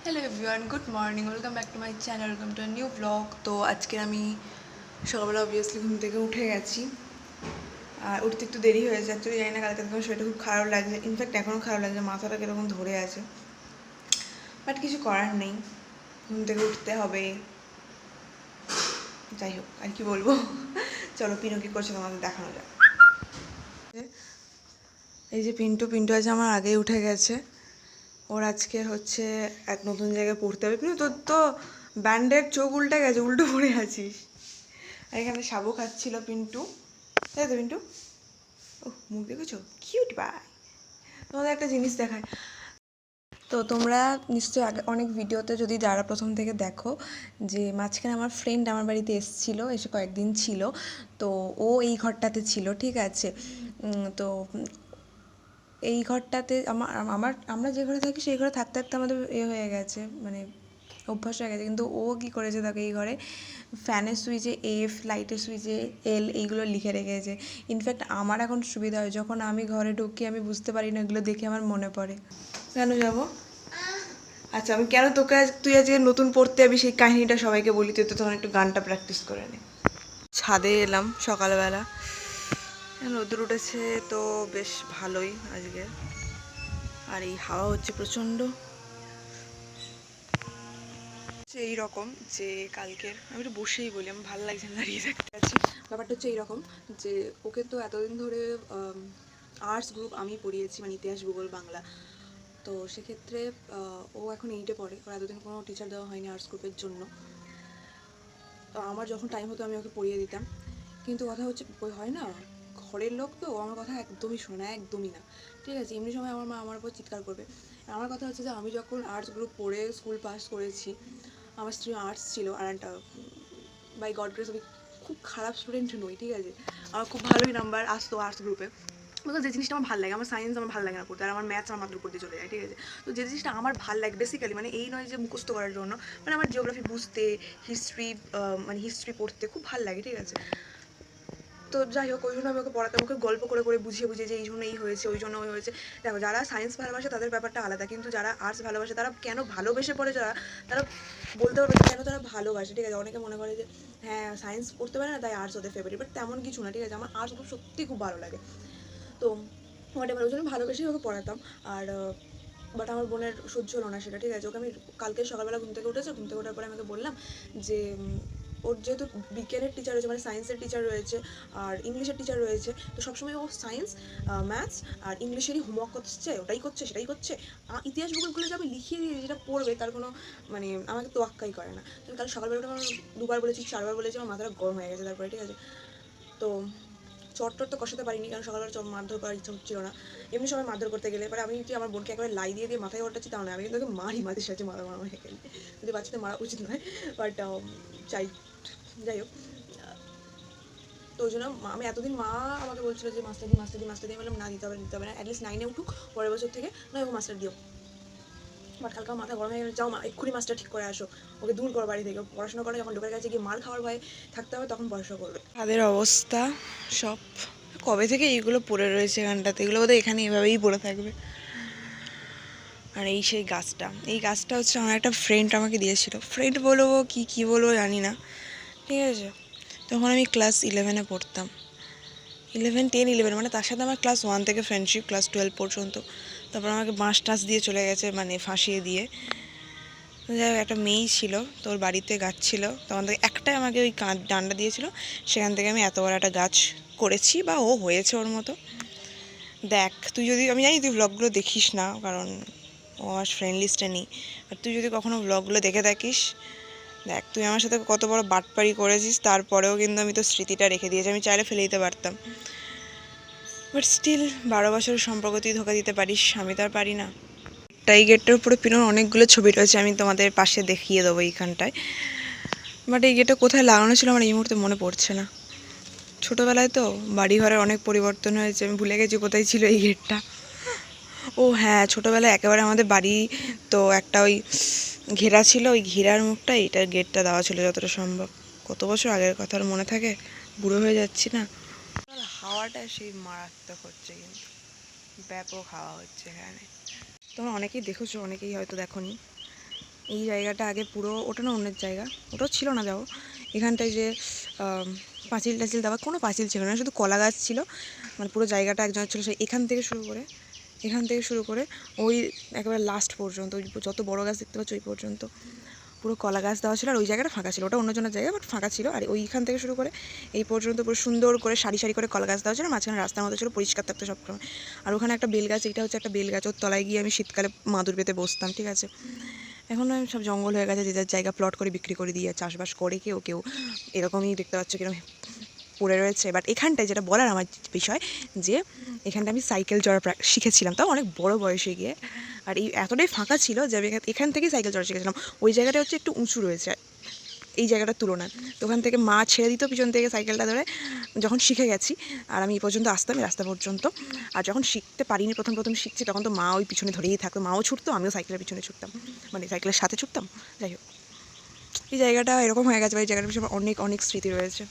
Hello everyone, good morning, welcome back to my channel, welcome to new blog. তো আজকে আমি সকালবেলা obviously ঘুম থেকে উঠে গেছি। আর উঠতে একটু দেরি হয়েছে, অ্যাকচুয়ালি জানি না কালকে থেকে শরীরটা খুব খারাপ লাগছে, ইনফ্যাক্ট এখনও খারাপ লাগছে, মাথাটা কীরকম ধরে আছে, বাট কিছু করার নেই, ঘুম থেকে উঠতে হবে। যাই হোক, আর কি বলবো। চলো পিনু কী করছে তোমাদের দেখানো যাক। এই যে পিন্টু পিন্টু আজ আমার আগেই উঠে গেছে। ওর আজকে হচ্ছে এক নতুন জায়গায় পড়তে হবে। কিন্তু তোর তো ব্যান্ডের চোখ উল্টে গেছে, উল্টো পড়ে আছিস। আর এখানে সাবু খাচ্ছিল পিন্টু, তাই তো পিন্টু? ও মুখ দেখেছো, কিউট বাই। তোমাদের একটা জিনিস দেখায়, তো তোমরা নিশ্চয়ই আগে অনেক ভিডিওতে যদি যারা প্রথম থেকে দেখো, যে মাঝখানে আমার ফ্রেন্ড আমার বাড়িতে এসেছিলো, এসে কয়েকদিন ছিল। তো ও এই ঘরটাতে ছিল, ঠিক আছে। তো এই ঘরটাতে আমরা যে ঘরে থাকি সেই ঘরে থাকতে থাকতে আমাদের হয়ে গেছে, মানে অভ্যাস হয়ে গেছে। কিন্তু ও কী করেছে দেখো, এই ঘরে ফ্যানের সুইচে এফ, লাইটের সুইচে এল, এইগুলো লিখে রেখেছে। ইনফ্যাক্ট আমার এখন সুবিধা হয়, যখন আমি ঘরে ঢুকি আমি বুঝতে পারি না, এগুলো দেখে আমার মনে পড়ে। কেন যাবো? আচ্ছা, আমি কেন তোকে তুই আজকে নতুন পড়তে যাবি সেই কাহিনিটা সবাইকে বলি, তুই তো তখন একটু গানটা প্র্যাকটিস করে নে। ছাদে এলাম সকালবেলা, রোদ্র উঠেছে তো বেশ ভালোই আজকে। আর এই হাওয়া হচ্ছে প্রচণ্ড। এইরকম যে কালকের আমি একটু বসেই বলি, আমার ভালো লাগছে না দাঁড়িয়ে থাকতে আছি। ব্যাপারটা হচ্ছে এইরকম যে ওকে তো এতদিন ধরে আর্টস গ্রুপ আমি পড়িয়েছি, মানে ইতিহাস, ভূগোল, বাংলা। তো সেক্ষেত্রে ও এখন 8-এ পড়ে, ওর এতদিন কোনো টিচার দেওয়া হয়নি আর্টস গ্রুপের জন্য। তো আমার যখন টাইম হতো আমি ওকে পড়িয়ে দিতাম। কিন্তু কথা হচ্ছে ওই হয় না, ঘরের লোক তো, আমার কথা একদমই শোনে না, একদমই না, ঠিক আছে। এমনি সময় আমার মা আমার উপর চিৎকার করবে। আমার কথা হচ্ছে যে আমি যখন আর্টস গ্রুপ পড়ে স্কুল পাস করেছি, আমার স্ট্রিম আর্টস ছিল, আর বাই গড গ্রেস আমি খুব খারাপ স্টুডেন্ট নই, ঠিক আছে। আমার খুব ভালোই নাম্বার আসতো আর্টস গ্রুপে, বিকজ যে জিনিসটা আমার ভালো লাগে, আমার সায়েন্স আমার ভালো লাগে না পড়তে, আর আমার ম্যাথস আমার মাথার উপর দিয়ে চলে যায়, ঠিক আছে। তো যে জিনিসটা আমার ভালো লাগে বেসিক্যালি, মানে এই নয় যে মুখস্থ করার জন্য, মানে আমার জিওগ্রাফি বুঝতে, হিস্ট্রি, মানে হিস্ট্রি পড়তে খুব ভালো লাগে, ঠিক আছে। তো যাই হোক, ওই জন্য আমি ওকে পড়াতাম, ওকে গল্প করে করে বুঝিয়ে বুঝিয়ে যে এই জন্য এই হয়েছে, ওই জন্য ওই হয়েছে। দেখো, যারা সায়েন্স ভালোবাসে তাদের ব্যাপারটা আলাদা, কিন্তু যারা আর্টস ভালোবাসে তারা কেন ভালোবেসে পড়ে, যারা তারা বলতে পারবে কেন তারা ভালোবাসে, ঠিক আছে। অনেকে মনে করে যে হ্যাঁ সায়েন্স পড়তে পারে না তাই আর্টস ওদের ফেভারিট, বাট তেমন কিছু না, ঠিক আছে। আমার আর্টস খুব সত্যি খুব ভালো লাগে। তো হোয়াটএভার, ওই জন্য ভালোবেসেই ওকে পড়াতাম। আর বাট আমার বোনের সহ্য হলো না সেটা, ঠিক আছে। ওকে আমি কালকে সকালবেলা ঘুম থেকে উঠেছে, ঘুম থেকে ওঠার পরে আমাকে বললাম যে ওর যেহেতু বিজ্ঞানের টিচার রয়েছে, মানে সায়েন্সের টিচার রয়েছে আর ইংলিশের টিচার রয়েছে, তো সবসময় ও সায়েন্স, ম্যাথস আর ইংলিশেরই হোমওয়ার্ক করছে, ওটাই করছে সেটাই করছে। ইতিহাস ভূগোলগুলো যে আমি লিখিয়ে দিই যেটা পড়বে তার কোনো মানে আমাকে তোয়াক্কাই করে না। তো কাল সকালবেলা আমার 2বার বলেছি, 4বার বলেছি, আমার মাথাটা গরম হয়ে গেছে তারপরে, ঠিক আছে। তো চট তো কষাতে পারিনি, কারণ সকালবেলা মারধর করার ইচ্ছা হচ্ছিল না। এমনি সময় মারধর করতে গেলে এবার আমি কি আমার বোনকে একেবারে লাই দিয়ে দিয়ে মাথায় ওঠাচ্ছি, তাও না, আমি কিন্তু ওকে মারি, মাঝে সাথে মারা মারা হয়ে গেলে, যদি বাচ্চাদের মারা উচিত নয়, বাট চাই, যাই হোক। তো ওই জন্য আমি এতদিন মা আমাকে বলছিল যে মাস্টার দিই মাস্টার দিই মাস্টার দিই, বললাম না, দিতে হবে না, অ্যাটলিস্ট 9-এ উঠুক, পরের বছর থেকে নয় ও মাস্টার দিও। বাট কালকে মাথা গরম হয়ে গেলে, যাও মা এক্ষুনি মাস্টার ঠিক করে আসো, ওকে দূর করো বাড়ি থেকে, পড়াশোনা করে যখন লোকের কাছে গিয়ে মার খাওয়ার ভয়ে থাকতে হবে তখন পড়াশোনা করবে। তাদের অবস্থা সব কবে থেকে এইগুলো পড়ে রয়েছে এখানটাতে, এগুলো বোধহয় এখানে এভাবেই পড়ে থাকবে। আর এই সেই গাছটা, এই গাছটা হচ্ছে আমার একটা ফ্রেন্ড আমাকে দিয়েছিল, ফ্রেন্ড বলবো কি বলবো জানি না, ঠিক আছে। তখন আমি ক্লাস 11-এ পড়তাম, 11, 10, 11, মানে তার সাথে আমার ক্লাস 1 থেকে ফ্রেন্ডশিপ, ক্লাস 12 পর্যন্ত। তারপর আমাকে বাঁশ টাঁশ দিয়ে চলে গেছে, মানে ফাঁসিয়ে দিয়ে। যাই হোক, একটা মেয়েই ছিল, তোর বাড়িতে গাছ ছিল, তখন থেকে একটাই আমাকে ওই ডান্ডা দিয়েছিল, সেখান থেকে আমি এত বড় একটা গাছ করেছি, বা ও হয়েছে ওর মতো। দেখ, তুই যদি, আমি জানি তুই ব্লগগুলো দেখিস না, কারণ ও আমার ফ্রেন্ড লিস্টে নেই, আর তুই যদি কখনও ব্লগগুলো দেখে থাকিস, দেখ তুই আমার সাথে কত বড় বাটপারি করেছিস, তারপরেও কিন্তু আমি তো স্মৃতিটা রেখে দিয়েছি, আমি চাইলে ফেলে দিতে পারতাম, বাট স্টিল 12 বছরের সম্পর্ক তুই ধোকা দিতে পারিস, আমি তো আর পারি না। এই গেটটার উপরে পিনোর অনেকগুলো ছবি রয়েছে, আমি তোমাদের পাশে দেখিয়ে দেবো এইখানটায়, বাট এই গেটটা কোথায় লাগানো ছিল আমার এই মুহূর্তে মনে পড়ছে না। ছোটোবেলায় তো বাড়িঘরের অনেক পরিবর্তন হয়েছে, আমি ভুলে গেছি কোথায় ছিল এই গেটটা। ও হ্যাঁ, ছোটোবেলায় একেবারে আমাদের বাড়ি তো একটা ওই ঘেরা ছিল, ওই ঘেরার মুখটা এইটার গেটটা দেওয়া ছিল যতটা সম্ভব। কত বছর আগের কথা আর মনে থাকে, বুড়ো হয়ে যাচ্ছি না। হাওয়াটা সেই মারাত্মক হচ্ছে, কিন্তু ব্যাপক হাওয়া হচ্ছে এখানে। তোমরা অনেকেই দেখেছো, অনেকেই হয়তো দেখোনি, এই জায়গাটা আগে পুরো, ওটা না অন্যের জায়গা, ওটাও ছিল না যাও, এখানটায় যে পাঁচিল টাচিল দেওয়া, কোনো পাঁচিল ছিল না, শুধু কলা গাছ ছিল, মানে পুরো জায়গাটা একজনের ছিল, সেই এখান থেকে শুরু করে ওই একেবারে লাস্ট পর্যন্ত, ওই যত বড় গাছ দেখতে পাচ্ছ ওই পর্যন্ত পুরো কলা গাছ দেওয়া ছিল। আর ওই জায়গাটা ফাঁকা ছিল, ওটা অন্যজনের জায়গা, বাট ফাঁকা ছিল। আর ওইখান থেকে শুরু করে এই পর্যন্ত পুরো সুন্দর করে সারি সারি করে কলা গাছ দেওয়া ছিল, মাঝখানে রাস্তার মতো ছিল, পরিষ্কার থাকতো সবসময়। আর ওখানে একটা বেল গাছ, এইটা হচ্ছে একটা বেল গাছ, ওর তলায় গিয়ে আমি শীতকালে মাদুর পেতে বসতাম, ঠিক আছে। এখন সব জঙ্গল হয়ে গেছে, যে যার জায়গা প্লট করে বিক্রি করে দিয়ে চাষবাস করে কেউ কেউ এরকমই দেখতে পাচ্ছ কিরকম পড়ে রয়েছে। বাট এখানটায় যেটা বলার আমার বিষয়, যে এখানটা আমি সাইকেল চড়া শিখেছিলাম, তাও অনেক বড় বয়সে গিয়ে। আর এই এতটাই ফাঁকা ছিল যে আমি এখান থেকেই সাইকেল চড়া শিখেছিলাম। ওই জায়গাটা হচ্ছে একটু উঁচু রয়েছে এই জায়গাটার তুলনায়, তো ওখান থেকে মা ছেড়ে দিত পিছন থেকে সাইকেলটা ধরে, যখন শিখে গেছি। আর আমি এই পর্যন্ত আসতাম, এই রাস্তা পর্যন্ত। আর যখন শিখতে পারিনি, প্রথম শিখছি, তখন তো মা ওই পিছনে ধরেই থাকতো, মাও ছুটতো, আমিও সাইকেলের পিছনে ছুটতাম, মানে সাইকেলের সাথে ছুটতাম। যাই হোক, এই জায়গাটা এরকম হয়ে গেছে, বা এই জায়গাটার পিছনে অনেক অনেক স্মৃতি রয়েছে।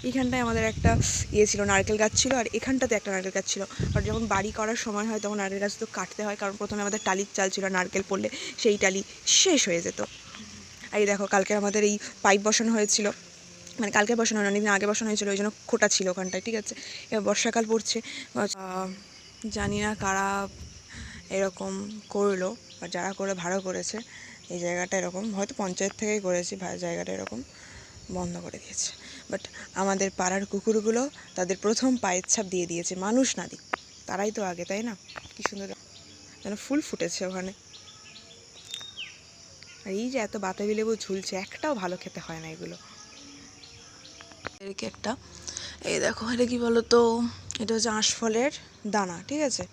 এইখানটায় আমাদের একটা ছিল, নারকেল গাছ ছিল, আর এখানটাতে একটা নারকেল গাছ ছিল। আর যখন বাড়ি করার সময় হয় তখন নারকেল গাছ তো কাটতে হয়, কারণ প্রথমে আমাদের টালির চাল ছিল, নারকেল পড়লে সেই টালি শেষ হয়ে যেত। আর এই দেখো, কালকে আমাদের এই পাইপ বসানো হয়েছিল, মানে কালকে বসানো অনেক দিন আগে বসানো হয়েছিল, ওই জন্য খোটা ছিল ওখানটায়, ঠিক আছে। এবার বর্ষাকাল পড়ছে, জানি না কারা এরকম করলো, বা যারা করে ভাড়া করেছে এই জায়গাটা, এরকম হয়তো পঞ্চায়েত থেকেই করেছি, জায়গাটা এরকম বন্ধ করে দিয়েছে। বাট আমাদের পাড়ার কুকুরগুলো তাদের প্রথম পায়ের ছাপ দিয়ে দিয়েছে, মানুষ না দিক, তারাই তো আগে, তাই না? কি সুন্দর যেন ফুল ফুটেছে ওখানে। আর এই যে এত বাতাবি লেবু ঝুলছে, একটাও ভালো খেতে হয় না এগুলো। এদিকে একটা, এই দেখো, এটা কি বলো তো, এটা হচ্ছে আঁশফলের দানা, ঠিক আছে।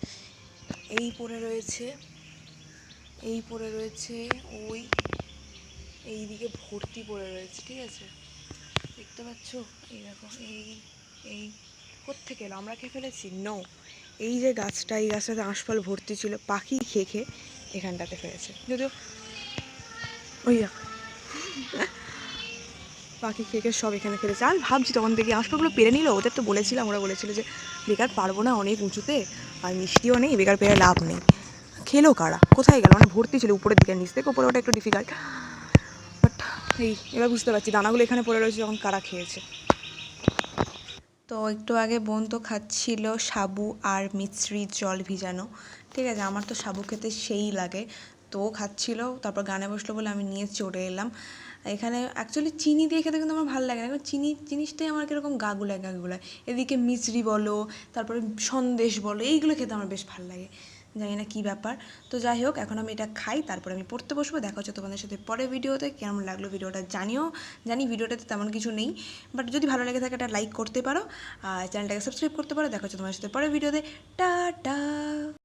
এই পড়ে রয়েছে, ওই এই দিকে ভর্তি পড়ে রয়েছে, ঠিক আছে, দেখতে পাচ্ছ? এই দেখো, এই কোত্থেকে এলো, আমরা খেয়ে ফেলেছি? নো, এই যে গাছটা, এই গাছটাতে আঁশফল ভর্তি ছিল, পাখি খেয়ে খেয়ে এখানটাতে ফেলেছে, যদিও ওই পাখি খেয়ে খেয়ে সব এখানে ফেলেছে। আমি ভাবছি তখন থেকে আঁশফলগুলো পেরে নিল, ওদের তো বলেছিলাম, ওরা বলেছিল যে বেকার পারবো না, অনেক উঁচুতে, আর মিষ্টিও নেই, বেকার পেরে লাভ নেই। খেলো কারা, কোথায় গেল? মানে ভর্তি ছিল উপরের দিকে, নিচ থেকে উপরে ওটা একটু ডিফিকাল্ট, বাট এই এবার বুঝতে পারছি দানাগুলো এখানে পড়ে রয়েছে যখন কারা খেয়েছে। তো একটু আগে বোন তো খাচ্ছিল সাবু আর মিছরির জল ভিজানো, ঠিক আছে। আমার তো সাবু খেতে সেই লাগে, তো খাচ্ছিল, তারপর গানে বসলো বলে আমি নিয়ে চড়ে এলাম। এখানে অ্যাকচুয়ালি চিনি দিয়ে খেতে কিন্তু আমার ভালো লাগে না, কারণ চিনি জিনিসটাই আমার কীরকম গাগুলায়। এদিকে মিছরি বলো, তারপরে সন্দেশ বলো, এইগুলো খেতে আমার বেশ ভালো লাগে, জানি না কী ব্যাপার। তো যাই হোক, এখন আমি এটা খাই, তারপর আমি পড়তে বসবো। দেখা হচ্ছে তোমাদের সাথে পরের ভিডিওতে। কেমন লাগলো ভিডিওটা জানিও, জানি ভিডিওটাতে তেমন কিছু নেই, বাট যদি ভালো লেগে থাকে একটা লাইক করতে পারো, আর চ্যানেলটাকে সাবস্ক্রাইব করতে পারো। দেখা হচ্ছে তোমাদের সাথে পরের ভিডিওতে। টাটা।